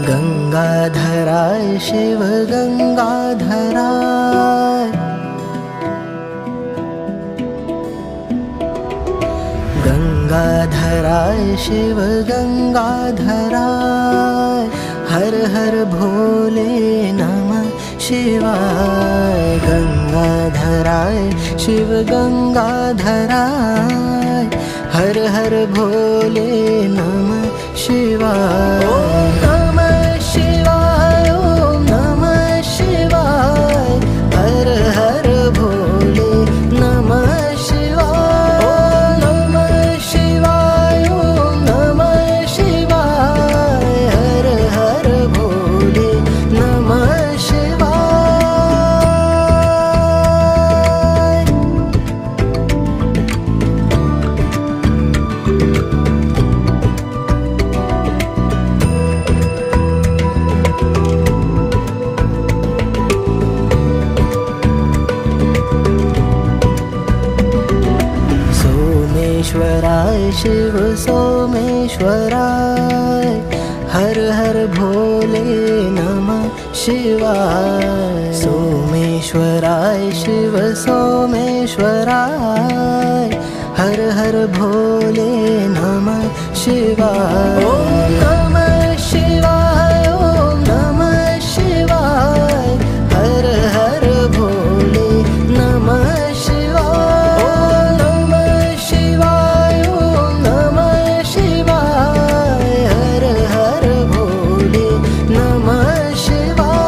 गंगाधराय शिव गंगाधराय, गंगाधराय शिव गंगाधराय, हर हर भोले नमः शिवाय। गंगाधराय शिव गंगाधराय, हर हर भोले नमः शिवाय। ओम नमः शिवाय, ओम नमः शिवाय, हर हर भोले नमः शिवाय। ओम नमः शिवाय, ओम नमः शिवाय, हर हर भोले नमः शिवाय। सोमेश्वराय शिव सोमेश्वराय, हर हर भोले नमः शिवाय। सोमेश्वराय शिव सोमेश्वराय, हर हर भोले नमः शिवाय। ओम नमः शिवाय, ओम नमः शिवाय, हर हर भोले नमः शिवाय। ओम नमः शिवाय, ओम नमः शिवाय, हर हर भोले नमः शिवाय।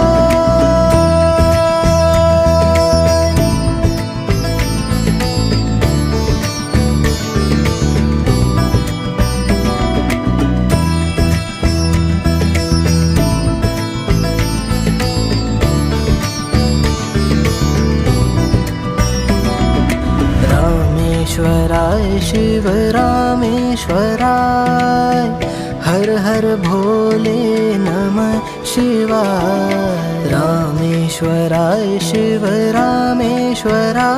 रामेश्वराय शिव रामेश्वराय, हर हर भोले नमः शिवाय। रामेश्वराय शिव रामेश्वराय,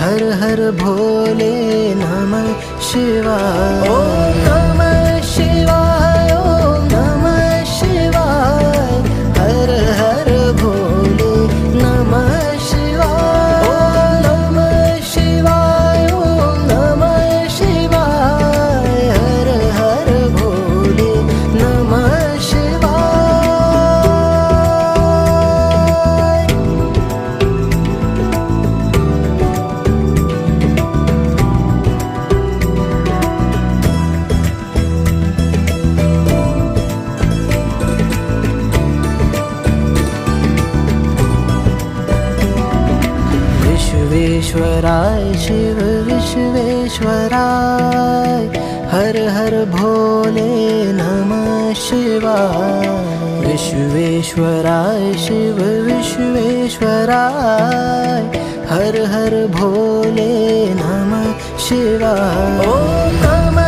हर हर भोले नमः शिवाय। ओम नमः शिवाय, ओम नमः शिवाय, हर हर भोले नमः शिवाय। ओम नमः शिवाय, ओम नमः शिवाय, हर हर भोले नमः शिवाय। विश्वेश्वराय शिव विश्वेश्वराय, हर हर भोले नमः शिवाय। विश्वेश्वराय शिव विश्वेश्वराय, हर हर भोले नमः शिवाय। ओम नमः